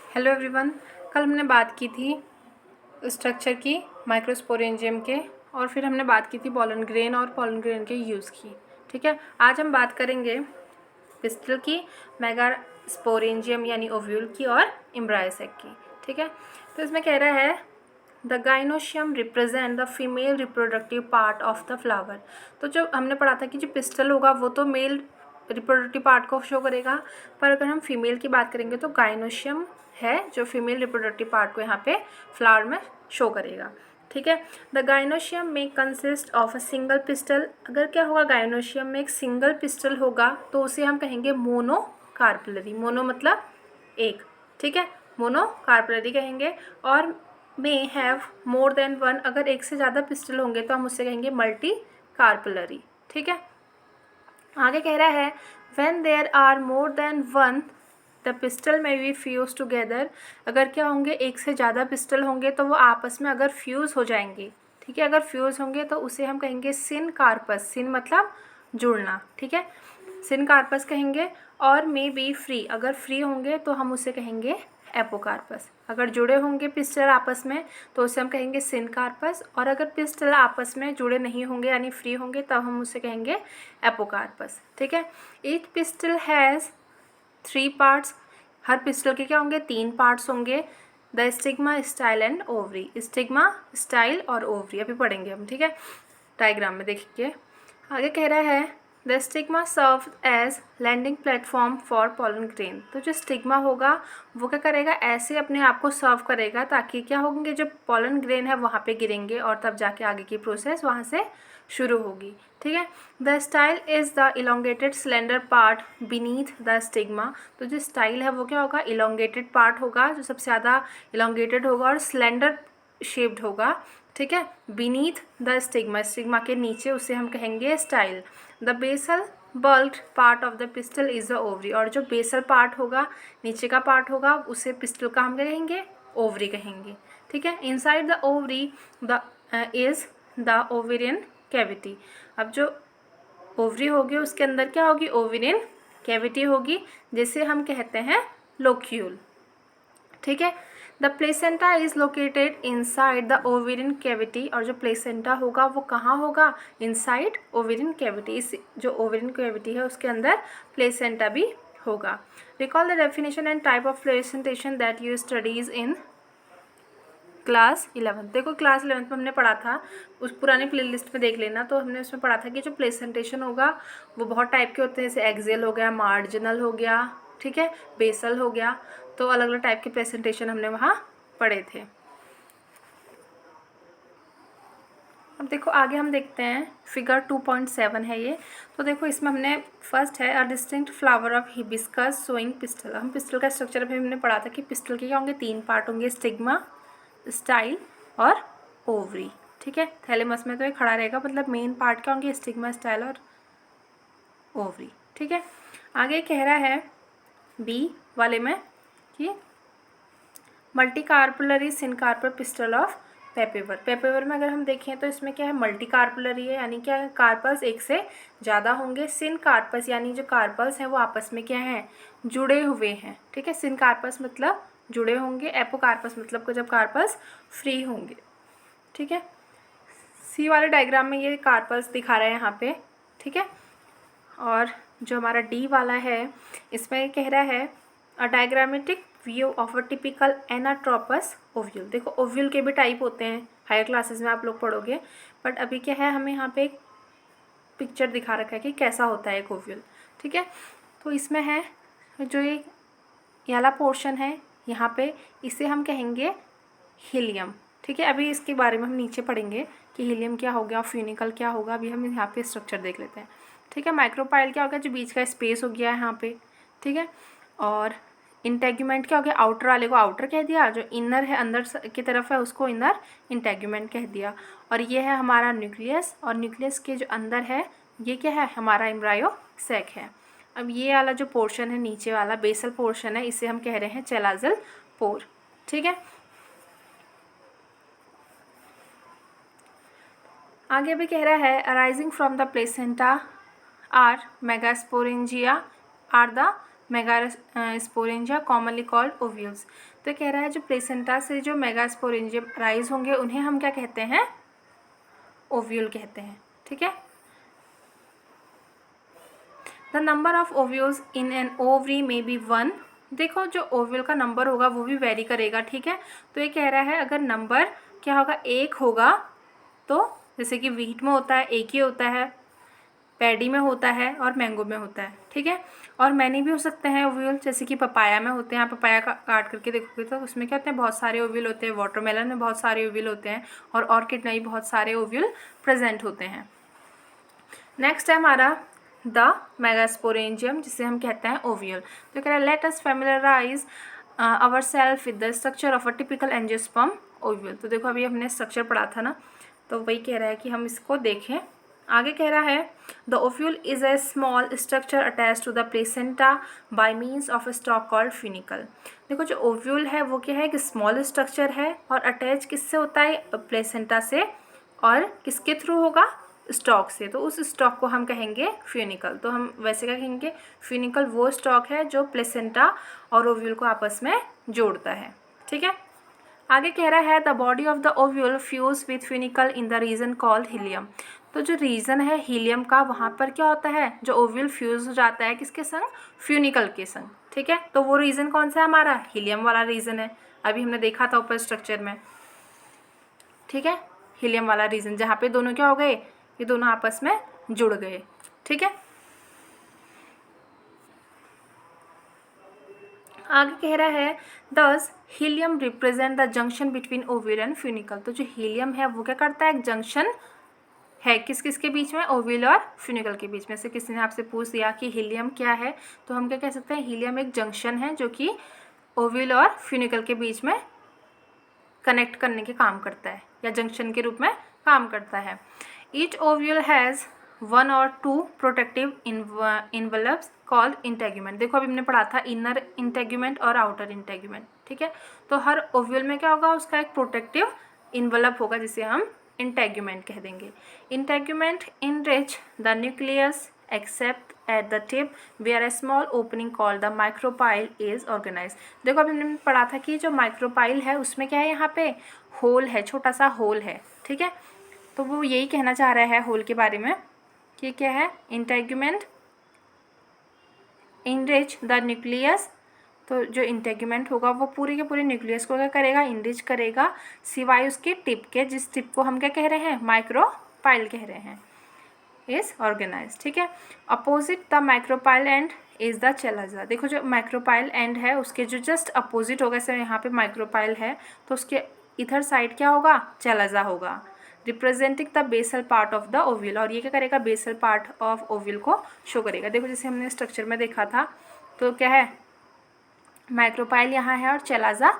Hello everyone. कल हमने बात की थी स्ट्रक्चर की माइक्रोस्पोरेंजियम के, और फिर हमने बात की थी पोलन ग्रेन और पोलन ग्रेन के यूज़ की। ठीक है, आज हम बात करेंगे पिस्टल की, मेगास्पोरेंजियम यानी ओव्यूल की, और एम्ब्रायोसेक की। ठीक है, तो इसमें कह रहा है the gynoecium represent the female reproductive part of the flower. तो जो हमने पढ़ा था कि जो पिस्टल होगा वो तो मेल रिप्रोडक्टिव पार्ट को शो करेगा, पर अगर हम फीमेल की बात करेंगे तो गाइनोशियम है जो फीमेल रिप्रोडक्टिव पार्ट को यहाँ पे फ्लावर में शो करेगा। ठीक है, द गाइनोशियम में consist of a single pistol. अगर क्या होगा, गाइनोशियम में एक सिंगल पिस्टल होगा तो उसे हम कहेंगे मोनोकार्पलरी। मोनो मतलब एक, ठीक है, मोनोकार्पलरी कहेंगे। और may have more than one, अगर एक से ज़्यादा पिस्टल होंगे तो हम उससे कहेंगे मल्टी कार्पलरी। ठीक है, आगे कह रहा है when there are more than one the pistil may be fuse together. अगर क्या होंगे, एक से ज़्यादा पिस्टल होंगे तो वो आपस में अगर फ्यूज़ हो जाएंगे, ठीक है, अगर फ्यूज़ होंगे तो उसे हम कहेंगे सिन कार्पस। सिन मतलब जुड़ना, ठीक है, सिन कार्पस कहेंगे। और मे बी फ्री, अगर फ्री होंगे तो हम उसे कहेंगे एपोकार्पस। अगर जुड़े होंगे पिस्टल आपस में तो उसे हम कहेंगे सिन कार्पस, और अगर पिस्टल आपस में जुड़े नहीं होंगे यानी फ्री होंगे तब हम उसे कहेंगे एपोकार्पस। ठीक है, each pistol has 3 parts. Her pistol के क्या होंगे, 3 पार्ट्स होंगे। The stigma, style and ovary. Stigma, style और ओवरी अभी पढ़ेंगे हम। ठीक है, डायग्राम में देखिए आगे कह रहा है the stigma serve as landing platform for pollen grain. तो जो स्टिग्मा होगा वो क्या करेगा, ऐसे अपने आप को सर्व करेगा ताकि क्या होंगे, जो पोलन ग्रेन है वहाँ पे गिरेंगे और तब जाके आगे की प्रोसेस वहाँ से शुरू होगी। ठीक है, the style is the elongated slender part beneath the stigma. तो जो स्टाइल है वो क्या होगा, इलोंगेटेड पार्ट होगा, जो सबसे ज़्यादा इलोंगेटेड होगा और स्लेंडर शेप्ड होगा। ठीक है, बीनीथ द स्टिग्मा, स्टिग्मा के नीचे उसे हम कहेंगे style. The basal bulged part of the pistil is the ovary. और जो बेसल पार्ट होगा, नीचे का पार्ट होगा, उसे पिस्टल का हम कहेंगे ओवरी कहेंगे। ठीक है, inside the ovary the is the ovarian cavity. अब जो ओवरी होगी उसके अंदर क्या होगी, ओवेरियन कैविटी होगी, जिसे हम कहते हैं लोक्यूल। ठीक है, the placenta is located inside the ovarian cavity. और जो प्लेसेंटा होगा वो कहाँ होगा, इनसाइड ओवेरियन कैविटी। इस जो ओवेरियन कैविटी है उसके अंदर प्लेसेंटा भी होगा। Recall the definition and type of placentation that you studies in class 11। देखो क्लास 11 में हमने पढ़ा था, उस पुरानी प्लेलिस्ट में देख लेना, तो हमने उसमें पढ़ा था कि जो प्लेसेंटेशन होगा वो बहुत टाइप के होते हैं, जैसे एक्सियल हो गया, मार्जिनल हो गया, ठीक है, बेसल हो गया। तो अलग अलग टाइप के प्रेजेंटेशन हमने वहाँ पढ़े थे। अब देखो आगे हम देखते हैं, फिगर 2.7 है ये। तो देखो इसमें हमने फर्स्ट है a distinct flower of hibiscus showing pistol. हम पिस्टल का स्ट्रक्चर अभी हमने पढ़ा था कि पिस्टल के क्या होंगे, 3 पार्ट होंगे, स्टिग्मा, स्टाइल और ओवरी। ठीक है, थैलेमस में तो ये खड़ा रहेगा, मतलब मेन पार्ट क्या होंगे, स्टिग्मा, स्टाइल और ओवरी। ठीक है, आगे कह रहा है बी वाले में कि multi carpellary syncarpous pistil of papaver. Papaver में अगर हम देखें तो इसमें क्या है, मल्टी कार्पुलरी है, यानी क्या है, कार्पल्स एक से ज़्यादा होंगे। सिन कार्पस यानी जो कार्पल्स हैं वो आपस में क्या हैं, जुड़े हुए हैं। ठीक है, सिन कार्पस मतलब जुड़े होंगे, एपोकार्पस मतलब जब कार्पल्स फ्री होंगे। ठीक है, सी वाले डायग्राम में ये कार्पल्स दिखा रहे हैं यहाँ पे। ठीक है, और जो हमारा डी वाला है इसमें कह रहा है a diagrammatic view of a typical anatropous ovule. देखो ओव्यूल के भी टाइप होते हैं, हायर क्लासेस में आप लोग पढ़ोगे, बट अभी क्या है, हमें यहाँ पे एक पिक्चर दिखा रखा है कि कैसा होता है एक ओव्यूल। ठीक है, तो इसमें है जो ये वाला पोर्शन है यहाँ पे, इसे हम कहेंगे हीलियम। ठीक है, अभी इसके बारे में हम नीचे पढ़ेंगे कि हीलियम क्या हो गया, फ्यूनिकल क्या होगा। अभी हम यहाँ पे स्ट्रक्चर देख लेते हैं। ठीक है, माइक्रोपाइल क्या होगा, जो बीच का स्पेस हो गया है यहाँ पे। ठीक है, और इंटेग्यूमेंट क्या हो गया, आउटर वाले को आउटर कह दिया, जो इनर है अंदर की तरफ है उसको इनर इंटेग्यूमेंट कह दिया। और ये है हमारा न्यूक्लियस, और न्यूक्लियस के जो अंदर है ये क्या है, हमारा एम्ब्रायोसेक है। अब ये वाला जो पोर्शन है नीचे वाला बेसल पोर्शन है, इसे हम कह रहे हैं चेलाजल पोर। ठीक है, आगे भी कह रहा है arising from the placenta are megasporangia are the megasporangia commonly called ovules. तो कह रहा है जो प्लेसेंटा से जो मेगास्पोरेंजियम राइज होंगे उन्हें हम क्या कहते हैं, ओव्यूल कहते हैं। ठीक है। The number of ovules in an ovary may be 1। देखो जो ओव्यूल का नंबर होगा वो भी वेरी करेगा। ठीक है। तो ये कह रहा है अगर नंबर क्या होगा, एक होगा, तो जैसे कि व्हीट में होता है एक ही होता है, पैडी में होता है और मैंगो में होता है। ठीक है। और मैनी भी हो सकते हैं ओव्यूल, जैसे कि पपाया में होते हैं। आप पपाया का काट करके देखोगे तो उसमें क्या होते हैं, बहुत सारे ओव्यूल होते हैं। वाटरमेलन में बहुत सारे ओव्यूल होते हैं और ऑर्किड में भी बहुत सारे ओव्यूल प्रेजेंट होते हैं। नेक्स्ट है हमारा द मेगास्पोरेंजियम, जिसे हम कहते हैं ओव्यूल। तो कह रहा है let us familiarise our self with the structure of a typical angiosperm ovule. तो देखो अभी हमने स्ट्रक्चर पढ़ा था ना, तो वही कह रहा है कि हम इसको देखें। आगे कह रहा है the ovule is a small structure attach to the placenta by means of a stalk called funicle. देखो जो ओव्यूल है वो क्या है कि स्मॉल स्ट्रक्चर है और अटैच किससे होता है, प्लेसेंटा से, और किसके थ्रू होगा, स्टॉक से। तो उस स्टॉक को हम कहेंगे फ्यूनिकल। तो हम वैसे क्या कहेंगे, फ्यूनिकल वो स्टॉक है जो प्लेसेंटा और ओव्यूल को आपस में जोड़ता है। ठीक है। आगे कह रहा है the body of the ovule fuse with funicle in the reason called helium. तो जो रीजन है हीलियम का, वहाँ पर क्या होता है, जो ओव्यूल फ्यूज हो जाता है किसके संग, फ्यूनिकल के संग। ठीक है। तो वो रीजन कौन सा है हमारा, हीलियम वाला रीजन है। अभी हमने देखा था ऊपर स्ट्रक्चर में। ठीक है। हीलियम वाला रीजन जहाँ पे दोनों क्या हो गए, ये दोनों आपस में जुड़ गए। ठीक है। आगे कह रहा है दस helium represent the junction between ovule and funicle. तो जो हीलियम है वो क्या करता है, एक जंक्शन है किस किस के बीच में, ओव्यूल और फ्यूनिकल के बीच में। से किसी ने आपसे पूछ दिया कि हीलियम क्या है, तो हम क्या कह सकते हैं, हीलियम एक जंक्शन है जो कि ओव्यूल और फ्यूनिकल के बीच में कनेक्ट करने के काम करता है या जंक्शन के रूप में काम करता है। Each ovule has 1 or 2 protective envelopes called integument. देखो अभी हमने पढ़ा था इनर इंटेग्यूमेंट और आउटर इंटेग्यूमेंट। ठीक है। तो हर ओव्यूल में क्या होगा, उसका एक प्रोटेक्टिव इन्वेलप होगा जिसे हम इंटेग्यूमेंट कह देंगे। Integument enrich the nucleus except at the tip where a small opening called the micropyle is organized। देखो अभी हमने पढ़ा था कि जो माइक्रोपाइल है उसमें क्या है, यहाँ पे होल है, छोटा सा होल है। ठीक है। तो वो यही कहना चाह रहा है होल के बारे में कि क्या है, इंटेग्यूमेंट इनरिच द न्यूक्लियस। तो जो इंटेग्यूमेंट होगा वो पूरे के पूरे न्यूक्लियस को क्या करेगा, इनरिच करेगा, सिवाय उसके टिप के, जिस टिप को हम क्या कह रहे हैं, माइक्रोपाइल कह रहे हैं, इज ऑर्गेनाइज। ठीक है। Opposite the micropyle end is the chalaza. देखो जो माइक्रोपाइल एंड है उसके जो जस्ट अपोजिट होगा, जैसे यहाँ पे माइक्रोपाइल है तो उसके इधर साइड क्या होगा, चेलाजा होगा, representing the basal part of the ovule. और ये क्या करेगा, बेसल पार्ट ऑफ ओव्यूल को शो करेगा। देखो जैसे हमने स्ट्रक्चर में देखा था, तो क्या है, माइक्रोपाइल यहाँ है और चेलाजा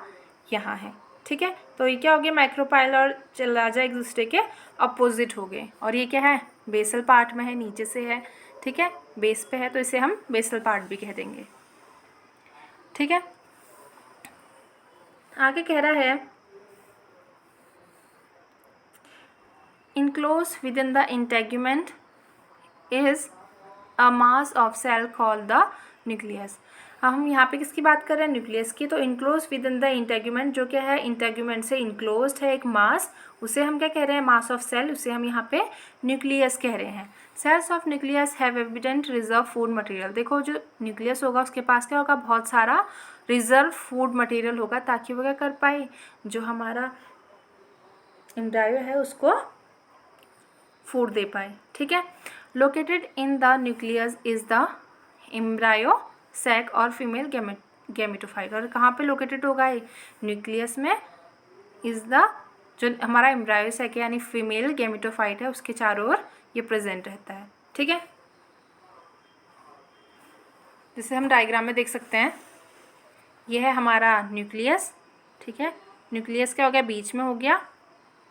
यहाँ है। ठीक है। तो ये क्या हो गया, माइक्रोपाइल और चेलाजा एक दूसरे के अपोजिट हो गए। और ये क्या है, बेसल पार्ट में है, नीचे से है। ठीक है। बेस पे है तो इसे हम बेसल पार्ट भी कह देंगे। ठीक है। आगे कह रहा है enclose within the integument is a mass of cell called the nucleus. हम यहाँ पे किसकी बात कर रहे हैं, न्यूक्लियस की। तो enclose within the integument, जो क्या है, इंटेग्यूमेंट से इनक्लोज्ड है एक मास, उसे हम क्या कह रहे हैं, मास ऑफ सेल, उसे हम यहाँ पे न्यूक्लियस कह रहे हैं। Cells of nucleus have evident reserve food material. देखो जो न्यूक्लियस होगा उसके पास क्या होगा, बहुत सारा रिजर्व फूड मटेरियल होगा, ताकि वो क्या कर पाए, जो हमारा एम्ब्रायो है उसको फूड दे पाए। ठीक है। Located in the nucleus is the embryo sac और फीमेल गैमेटोफाइट। और कहाँ पे लोकेटेड होगा ये, न्यूक्लियस में, इज द, जो हमारा एम्ब्रायो सैक है यानी फीमेल गैमेटोफाइट है उसके चारों ओर ये प्रेजेंट रहता है। ठीक है। जिसे हम डायग्राम में देख सकते हैं, ये है हमारा न्यूक्लियस। ठीक है। न्यूक्लियस क्या हो गया, बीच में हो गया,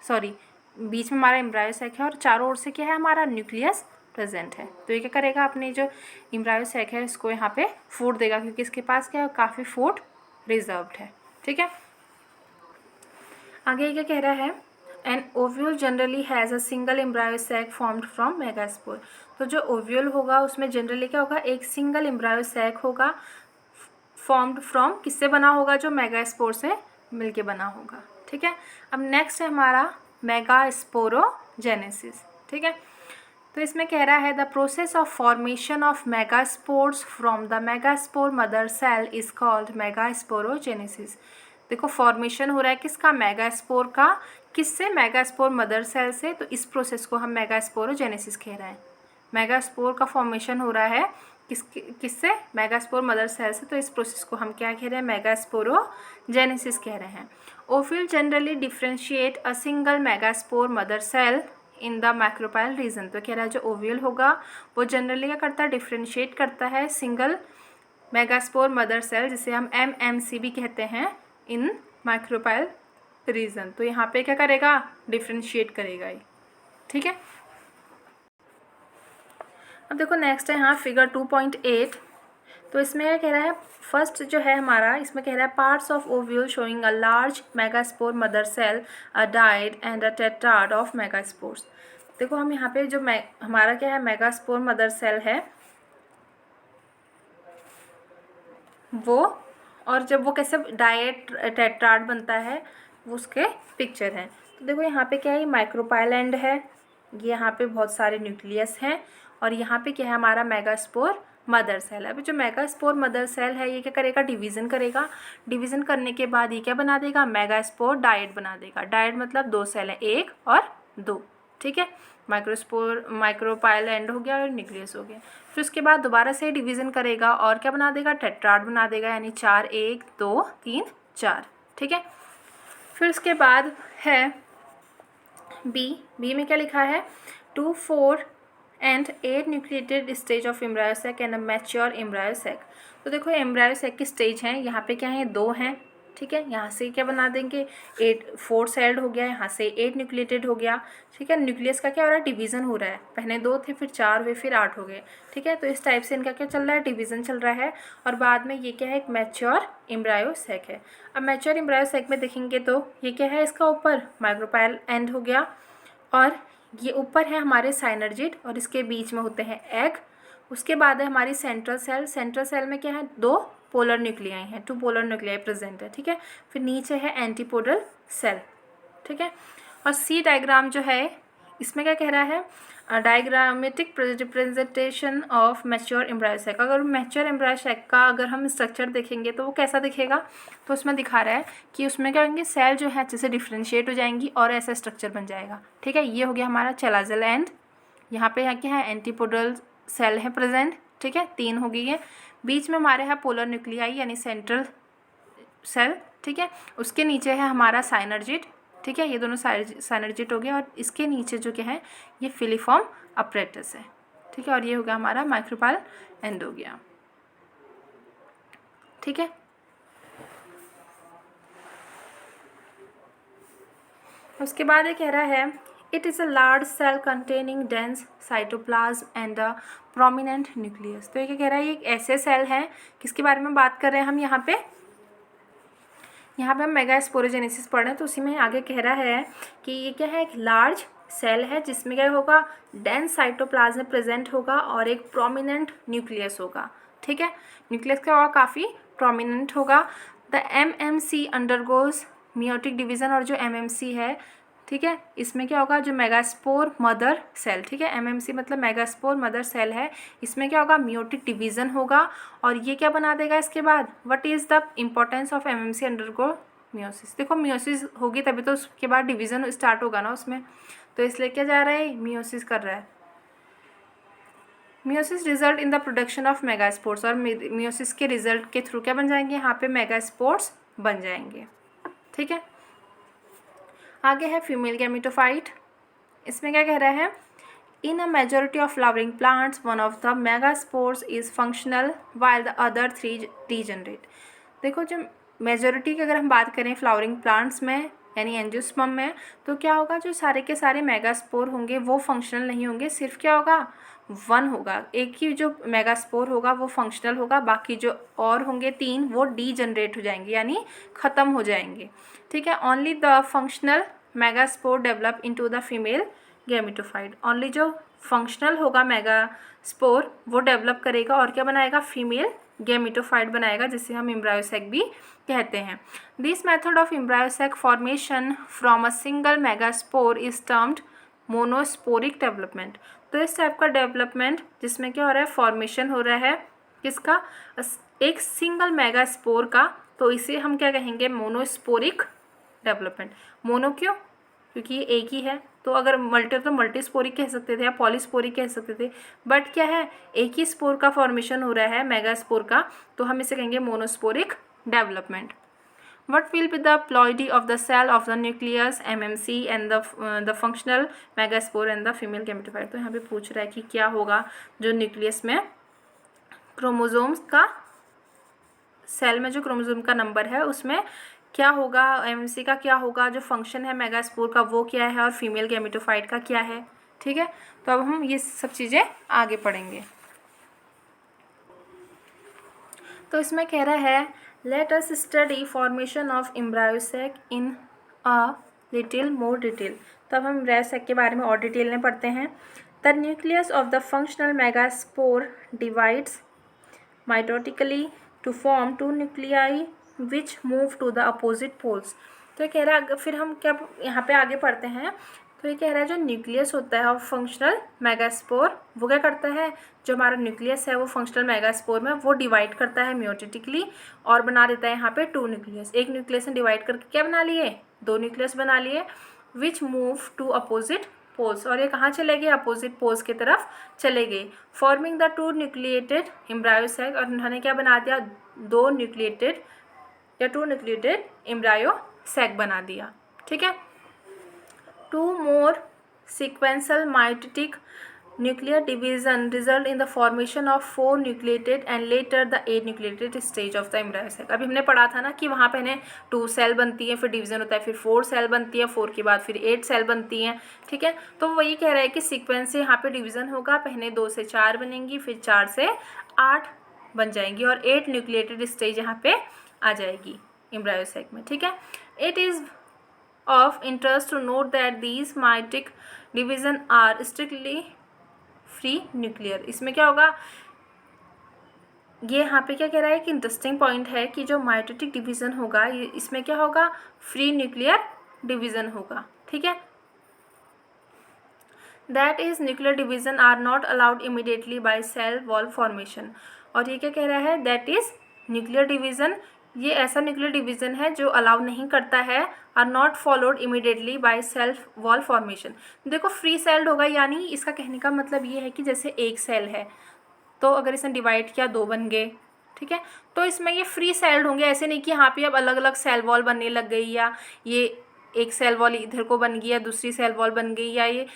सॉरी, बीच में हमारा एम्ब्रायो सैक है और चारों ओर से क्या है, हमारा न्यूक्लियस प्रेजेंट है। तो ये क्या करेगा, अपने जो एम्ब्रायो सैक है इसको यहाँ पे फूड देगा, क्योंकि इसके पास क्या है, काफ़ी फूड रिजर्व्ड है। ठीक है। आगे क्या कह रहा है, an ovule generally has a single embryo sac formed from megaspore. तो जो ओव्यूल होगा उसमें जनरली क्या होगा, एक सिंगल एम्ब्रायो सैक होगा फॉर्म्ड फ्रॉम, किससे बना होगा, जो मेगास्पोर से मिलके बना होगा। ठीक है, अब नेक्स्ट है हमारा मेगास्पोरोजेनेसिस। ठीक है, तो इसमें कह रहा है the process of formation of megaspores from the megaspore mother cell is called megasporogenesis. देखो फॉर्मेशन हो रहा है किसका, मेगास्पोर का, किससे, मेगास्पोर मदर सेल से, तो इस प्रोसेस को हम मेगास्पोरोजेनेसिस कह रहे हैं। मेगास्पोर का फॉर्मेशन हो रहा है किससे, मेगास्पोर मदर सेल से, तो इस प्रोसेस को हम क्या कह रहे हैं, मेगास्पोरोजेनेसिस कह रहे हैं। Ovule generally differentiate a single megaspore mother cell in the micropyle region. तो कह रहा है जो ओव्यूल होगा वो जनरली क्या करता है, डिफ्रेंशिएट करता है सिंगल मेगास्पोर मदर सेल, जिसे हम MMC भी कहते हैं, इन माइक्रोपाइल रीजन। तो यहाँ पे क्या करेगा, डिफ्रेंशिएट करेगा ये। ठीक है, अब देखो नेक्स्ट है यहाँ फिगर 2.8। तो इसमें क्या कह रहा है, फर्स्ट जो है हमारा, इसमें कह रहा है parts of ovule showing a large megaspore mother cell, a dyad and a tetrad of megaspores. देखो हम यहाँ पे जो हमारा क्या है, मेगास्पोर मदर सेल है वो, और जब वो कैसे डाइड टेट्राड बनता है वो उसके पिक्चर हैं। तो देखो यहाँ पे क्या है, माइक्रोपाइल एंड है, ये यहाँ पे बहुत सारे न्यूक्लियस हैं, और यहाँ पे क्या है, हमारा मेगास्पोर मदर सेल है। अभी जो मेगास्पोर मदर सेल है ये क्या करेगा, डिवीज़न करेगा। डिवीज़न करने के बाद ये क्या बना देगा, मेगास्पोर डाइड बना देगा। डाइड मतलब दो सेल है, एक और दो। ठीक है, माइक्रोपाइल एंड हो गया और न्यूक्लियस हो गया। फिर उसके बाद दोबारा से डिवीज़न करेगा और क्या बना देगा, टेट्राड बना देगा, यानी 4, 1, 2, 3, 4। ठीक है, फिर उसके बाद है बी में क्या लिखा है, 2, 4 and 8 nucleated stage of embryo sac and a mature embryo sac. तो देखो एम्ब्रायो सैक की स्टेज हैं, यहाँ पे क्या है, 2 हैं। ठीक है, यहाँ से क्या बना देंगे, 4 सेल्ड हो गया, यहाँ से 8 न्यूक्लिएटेड हो गया। ठीक है, न्यूक्लियस का क्या हो रहा है, डिवीज़न हो रहा है, पहले 2 थे, फिर 4 हुए, फिर 8 हो गए। ठीक है, तो इस टाइप से इनका क्या चल रहा है, डिवीज़न चल रहा है, और बाद में ये क्या है, एक मैच्योर एम्ब्रायो सैक है। अब मैच्योर एम्ब्रायो सैक में देखेंगे तो ये क्या है, इसका ऊपर माइक्रोपाइल एंड हो गया, और ये ऊपर है हमारे साइनर्जिड, और इसके बीच में होते हैं एग। उसके बाद है हमारी सेंट्रल सेल। सेंट्रल सेल में क्या है, 2 पोलर न्यूक्लियाई हैं, 2 पोलर न्यूक्लियाई प्रेजेंट है। ठीक है, फिर नीचे है एंटीपोडल सेल। ठीक है, और सी डायग्राम जो है इसमें क्या कह रहा है, diagrammatic representation of mature embryo sac. अगर मैच्योर एम्ब्रायो सैक का अगर हम स्ट्रक्चर देखेंगे तो वो कैसा दिखेगा, तो उसमें दिखा रहा है कि उसमें क्या होंगे, सेल जो है अच्छे से डिफ्रेंशिएट हो जाएंगी और ऐसा स्ट्रक्चर बन जाएगा। ठीक है, ये हो गया हमारा चलाजल एंड। यहाँ पे क्या है, एंटीपोडल सेल है प्रेजेंट। ठीक है, 3 हो गई है। बीच में हमारे यहाँ पोलर न्यूक्लियाई यानी सेंट्रल सेल। ठीक है, उसके नीचे है हमारा साइनर्जिड। ठीक है, ये दोनों साइनर्जिड हो गया, और इसके नीचे जो क्या है, ये फिलीफॉर्म अपरेटस है। ठीक है, और ये हो गया हमारा माइक्रोपाइल एंड हो गया। ठीक है, उसके बाद ये कह रहा है it is a large cell containing dense cytoplasm and a prominent nucleus. तो ये क्या कह रहा है, ये एक ऐसे सेल हैं, किसके बारे में बात कर रहे हैं हम यहाँ पे हम मेगास्पोरोजेनेसिस पढ़ रहे हैं, तो उसी में आगे कह रहा है कि ये क्या है, एक लार्ज सेल है जिसमें क्या होगा, डेंस साइटोप्लाज्म प्रेजेंट होगा और एक प्रोमिनेंट न्यूक्लियस होगा। ठीक है, न्यूक्लियस क्या होगा, काफ़ी प्रोमिनेंट होगा। The MMC undergoes meiotic division, और जो MMC है, ठीक है, इसमें क्या होगा, जो मेगास्पोर मदर सेल, ठीक है, MMC मतलब मेगास्पोर मदर सेल है, इसमें क्या होगा, मियोटिक डिवीज़न होगा, और ये क्या बना देगा इसके बाद, what is the importance of MMC undergo meiosis. देखो मियोसिस होगी तभी तो उसके बाद डिवीज़न स्टार्ट होगा ना उसमें, तो इसलिए क्या जा रहा है, मियोसिस कर रहा है। Meiosis result in the production of megaspores, और मियोसिस के रिजल्ट के थ्रू क्या बन जाएंगे, यहाँ पे मेगास्पोर्स बन जाएंगे। ठीक है, आगे है फीमेल गैमेटोफाइट। इसमें क्या कह रहा है, in a majority of flowering plants one of the megaspores is functional while the other 3 degenerate. देखो जो मेजोरिटी की अगर हम बात करें फ्लावरिंग प्लांट्स में यानी एंजियोस्पर्म में, तो क्या होगा, जो सारे के सारे मेगास्पोर होंगे वो फंक्शनल नहीं होंगे, सिर्फ क्या होगा, 1 होगा, एक ही जो मेगास्पोर होगा वो फंक्शनल होगा, बाकी जो और होंगे 3 वो डीजनरेट हो जाएंगे यानी ख़त्म हो जाएंगे। ठीक है, only the functional megaspore develop into the female gametophyte. Only जो फंक्शनल होगा मेगास्पोर वो डेवलप करेगा और क्या बनाएगा, फीमेल गैमेटोफाइट बनाएगा, जिसे हम एम्ब्रायोसैक भी कहते हैं। This method of embryo sac formation from a single megaspore is termed monosporic development. तो इस टाइप का डेवलपमेंट जिसमें क्या हो रहा है, फॉर्मेशन हो रहा है किसका, एक सिंगल मेगास्पोर का, तो इसे हम क्या कहेंगे, मोनोस्पोरिक डेवलपमेंट। मोनो क्यों, क्योंकि ये एक ही है, तो अगर मल्टी तो मल्टीस्पोरिक कह सकते थे या पॉलीस्पोरिक कह सकते थे, बट क्या है, एक ही स्पोर का फॉर्मेशन हो रहा है, मेगास्पोर का, तो हम इसे कहेंगे monosporic development. What will be the ploidy of the cell of the nucleus MMC and the functional megaspore and the female gametophyte। तो यहाँ पे पूछ रहा है कि क्या होगा जो न्यूक्लियस में क्रोमोसोम्स का, सेल में जो क्रोमोसोम का नंबर है उसमें क्या होगा, एमएमसी का क्या होगा, जो फंक्शन है मेगास्पोर का वो क्या है, और फीमेल गैमेटोफाइट का क्या है। ठीक है, तो अब हम ये सब चीज़ें आगे पढ़ेंगे। तो इसमें कह रहा है let us study formation of embryo sac in a little more detail. तो अब हम एम्ब्रायोसैक के बारे में और डिटेल में पढ़ते हैं। The nucleus of the functional megaspore divides mitotically to form two nuclei which move to the opposite poles. तो ये कह रहा है, फिर हम क्या यहाँ पे आगे पढ़ते हैं, तो ये कह रहा है जो न्यूक्लियस होता है और फंक्शनल मेगास्पोर वो क्या करता है, जो हमारा न्यूक्लियस है वो फंक्शनल मेगास्पोर में वो डिवाइड करता है म्योटिटिकली और बना देता है यहाँ पे 2 न्यूक्लियस। एक न्यूक्लियस ने डिवाइड करके क्या बना लिए, 2 न्यूक्लियस बना लिए, which move to opposite poles, और ये कहाँ चले गए, अपोजिट पोल्स की तरफ चले गए, फॉर्मिंग द 2 न्यूक्लिएटेड एम्ब्रायोसैक, और उन्होंने क्या बना दिया, 2 न्यूक्लिएटेड या 2 न्यूक्लिएटेड एम्ब्रायोसैक बना दिया। ठीक है, 2 more sequential mitotic nuclear division result in the formation of 4 nucleated and later the 8 nucleated stage of the embryosac। अभी हमने पढ़ा था ना कि वहाँ पहले 2 सेल बनती है, फिर डिवीजन होता है, फिर 4 सेल बनती है, 4 के बाद फिर 8 सेल बनती हैं। ठीक है, तो वही कह रहा है कि सीक्वेंस से यहाँ पे डिवीजन होगा, पहले 2 से 4 बनेंगी, फिर 4 से 8 बन जाएंगी और 8 न्यूक्लिएटेड स्टेज यहाँ पे आ जाएगी एम्ब्रायोसैक में। ठीक है, it is of interest to note that these meiotic division are strictly free nuclear। इसमें क्या होगा, ये यहाँ पे क्या कह रहा है कि इंटरेस्टिंग पॉइंट है कि जो माइटोटिक डिवीजन होगा ये इसमें क्या होगा, फ्री न्यूक्लियर डिवीजन होगा। ठीक है, that is nuclear division are not allowed immediately by cell wall formation. और ये क्या कह रहा है, दैट इज न्यूक्लियर डिवीजन, ये ऐसा न्यूक्लियर डिवीजन है जो अलाउ नहीं करता है, are not followed immediately by cell wall formation. देखो फ्री सेल्ड होगा, यानी इसका कहने का मतलब ये है कि जैसे एक सेल है तो अगर इसने डिवाइड किया 2 बन गए। ठीक है, तो इसमें ये फ्री सेल्ड होंगे, ऐसे नहीं कि यहाँ पे अब अलग अलग सेल वॉल बनने लग गई, या ये एक सेल वॉल इधर को बन गई या दूसरी सेल वॉल बन गई, या ये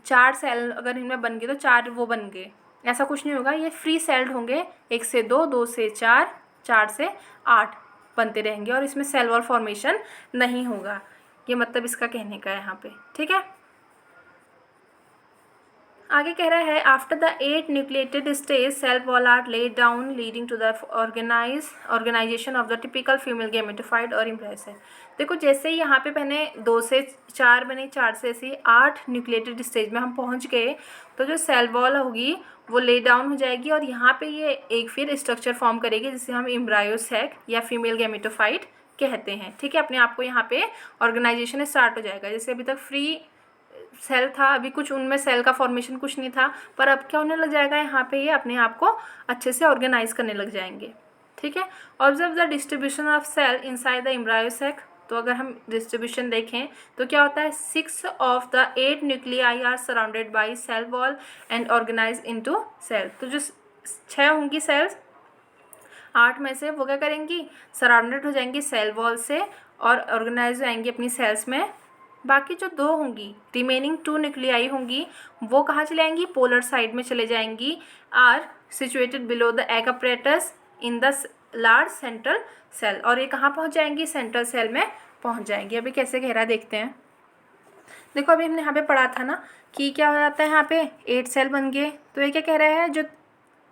4 सेल अगर इनमें बन गए तो 4 वो बन गए, ऐसा कुछ नहीं होगा। ये फ्री सेल्ड होंगे, 1 से 2, 2 से 4, 4 से 8 बनते रहेंगे और इसमें सेल वॉल फॉर्मेशन नहीं होगा। ये मतलब इसका कहने का है यहाँ पे। ठीक है, आगे कह रहा है after the 8 nucleated stage cell wall are laid down leading to the organization of the typical female gametophyte और एम्ब्रायोसैक। देखो जैसे ही यहाँ पे पहले 2 से 4 बने, 4 से ऐसे 8 न्यूक्लिएटेड स्टेज में हम पहुँच गए, तो जो सेल वॉल होगी वो ले डाउन हो जाएगी और यहाँ पे ये एक फिर स्ट्रक्चर फॉर्म करेगी जिसे हम एम्ब्रायोसैक या फीमेल गैमेटोफाइट कहते हैं। ठीक है, अपने आप को यहाँ पे ऑर्गेनाइजेशन स्टार्ट हो जाएगा। जैसे अभी तक फ्री सेल था, अभी कुछ उनमें सेल का फॉर्मेशन कुछ नहीं था, पर अब क्या होने लग जाएगा, यहाँ पे ये अपने आप को अच्छे से ऑर्गेनाइज करने लग जाएंगे। ठीक है, observe the distribution of cell inside the embryo sac. तो अगर हम डिस्ट्रीब्यूशन देखें तो क्या होता है, 6 of the 8 nuclei are surrounded by cell wall and organize into cell. तो जो 6 होंगी सेल्स, 8 में से वो क्या करेंगी, सराउंडेड हो जाएंगी सेल वॉल से और ऑर्गेनाइज हो जाएंगी अपनी सेल्स में। बाकी जो 2 होंगी, रिमेनिंग 2 न्यूक्लियाई होंगी, वो कहाँ चले जाएंगी, पोलर साइड में चले जाएंगी, are situated below the egg apparatus in the large central cell. और ये कहाँ पहुँच जाएंगी, सेंट्रल सेल में पहुँच जाएंगी। अभी कैसे कह रहा है देखते हैं। देखो अभी हमने यहाँ पे पढ़ा था ना कि क्या हो जाता है, यहाँ पे 8 सेल बन गए, तो ये क्या कह रहा है, जो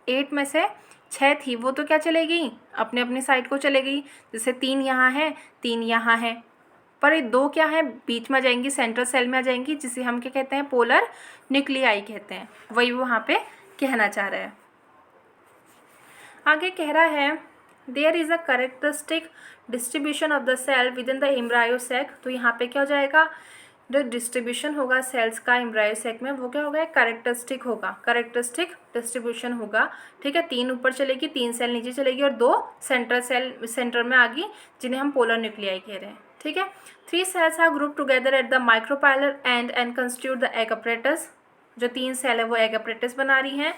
8 में से 6 थी वो तो क्या चले गई, अपने अपनी साइड को चले गई। जैसे 3 यहाँ है, 3 यहाँ है, पर ये 2 क्या है, बीच में आ जाएंगी, सेंट्रल सेल में आ जाएंगी, जिसे हम क्या कहते हैं, पोलर न्यूक्लियाई कहते हैं। वही वो वहाँ पे कहना चाह रहा है। आगे कह रहा है there is a characteristic distribution of the cell within the embryo sac. तो यहाँ पे क्या हो जाएगा, जो डिस्ट्रीब्यूशन होगा सेल्स का एम्ब्रायो सैक में वो क्या होगा, कैरेक्टरिस्टिक होगा, कैरेक्टरिस्टिक डिस्ट्रीब्यूशन होगा। ठीक है, 3 ऊपर चलेगी, 3 सेल नीचे चलेगी और 2 सेंटर में आ गई जिन्हें हम पोलर न्यूक्लियाई कह रहे हैं। ठीक है, 3 cells are group together at the micropylar end constitute the egg apparatus. जो 3 सेल है वो एग अपरेटस बना रही हैं।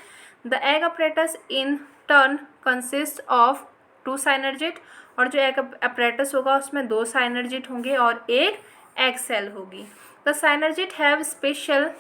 The egg apparatus in turn consist of 2 साइनर्जिट, और जो एग अपरेटस होगा उसमें 2 साइनर्जिट होंगे और एक एग सेल होगी। The साइनर्जिट have special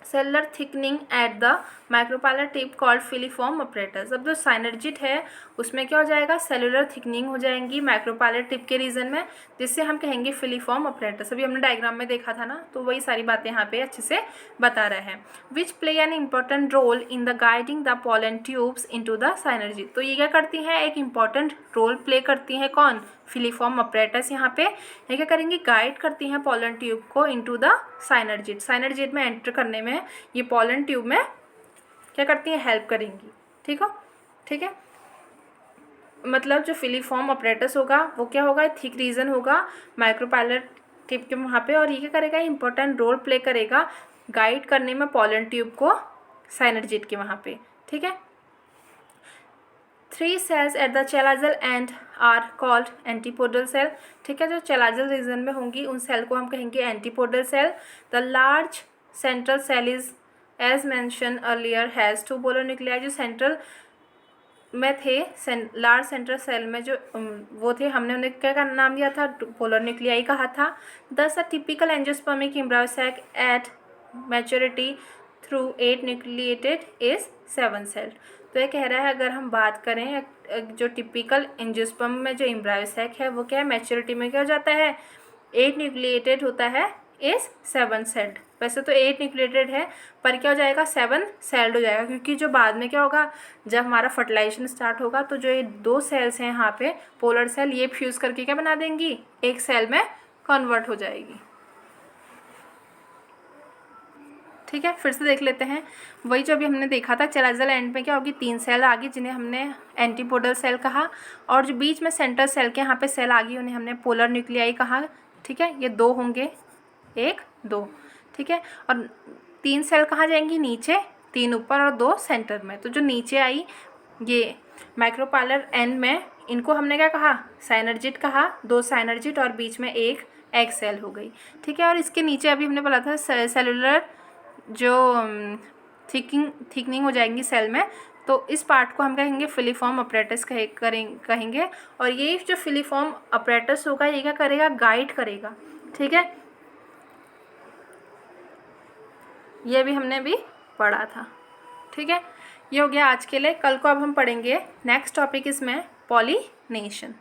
cellular thickening eight the micropylar tip called filiform apparatus. अब जो साइनर्जिट है उसमें क्या हो जाएगा, सेलुलर थिकनिंग हो जाएंगी माइक्रोपाइलर टिप के रीजन में, जिससे हम कहेंगे फिलीफॉर्म अपरेटस। अभी हमने डायग्राम में देखा था ना, तो वही सारी बातें यहाँ पे अच्छे से बता रहे हैं। Which play an important role in the guiding the pollen tubes into the synergid. तो ये क्या करती हैं, एक इम्पॉर्टेंट रोल प्ले करती हैं, कौन, फिलीफॉर्म अपरेटस। यहाँ पे ये क्या करेंगी, गाइड करती हैं पॉलन ट्यूब को इनटू द साइनर्जिट। साइनर्जिट में एंटर करने में ये पॉलन ट्यूब में क्या करती हैं, हेल्प करेंगी। ठीक है, मतलब जो फिलीफॉर्म अपरेटस होगा वो क्या होगा, थिक रीजन होगा माइक्रोपाइलर टिप के वहाँ पे, और ये क्या करेगा, इंपॉर्टेंट रोल प्ले करेगा गाइड करने में पॉलन ट्यूब को साइनर्जिट के वहाँ पे। ठीक है, 3 cells at the chalazal end are called antipodal cell। ठीक है, जो चैलाजल रीजन में होंगी उन सेल को हम कहेंगे antipodal cell. The large central cell is as mention earlier has 2 polar nuclei. जो सेंट्रल में थे, लार्ज सेंट्रल सेल में जो वो थे, हमने उन्हें क्या नाम दिया था, पोलर न्यूक्लियाई कहा था। Thus a typical angiospermic embryo sac at maturity through 8 nucleated is 7 cell. तो ये कह रहा है अगर हम बात करें जो टिपिकल एंजियोस्पर्म में जो एम्ब्रायो सैक है वो क्या है, मैच्योरिटी में क्या हो जाता है, 8 न्यूक्लिएटेड होता है इज 7 सेल्ड। वैसे तो 8 न्यूक्लिएटेड है पर क्या हो जाएगा, 7 सेल्ड हो जाएगा, क्योंकि जो बाद में क्या होगा, जब हमारा फर्टिलाइजेशन स्टार्ट होगा तो जो ये 2 सेल्स हैं यहाँ पे पोलर सेल, ये फ्यूज़ करके क्या बना देंगी, एक सेल में कन्वर्ट हो जाएगी। ठीक है, फिर से देख लेते हैं वही जो अभी हमने देखा था। चैलाजल एंड में क्या होगी, 3 सेल आ गई जिन्हें हमने एंटीपोडल सेल कहा, और जो बीच में सेंटर सेल के यहाँ पे सेल आ गई उन्हें हमने पोलर न्यूक्लियाई कहा। ठीक है, ये 2 होंगे, 1 2। ठीक है, और 3 सेल कहाँ जाएंगी, नीचे, 3 ऊपर और 2 सेंटर में। तो जो नीचे आई ये माइक्रोपाइलर एंड में, इनको हमने क्या कहा, साइनर्जिट कहा, 2 साइनर्जिट और बीच में एक एग सेल हो गई। ठीक है, और इसके नीचे अभी हमने बोला था सेलुलर जो थिकनिंग हो जाएंगी सेल में, तो इस पार्ट को हम कहेंगे फिलीफॉर्म अपरेटस कहेंगे। और ये जो फिलीफॉर्म अपरेटस होगा ये क्या करेगा, गाइड करेगा। ठीक है, ये भी हमने भी पढ़ा था। ठीक है, ये हो गया आज के लिए। कल को अब हम पढ़ेंगे नेक्स्ट टॉपिक इसमें पॉलिनेशन।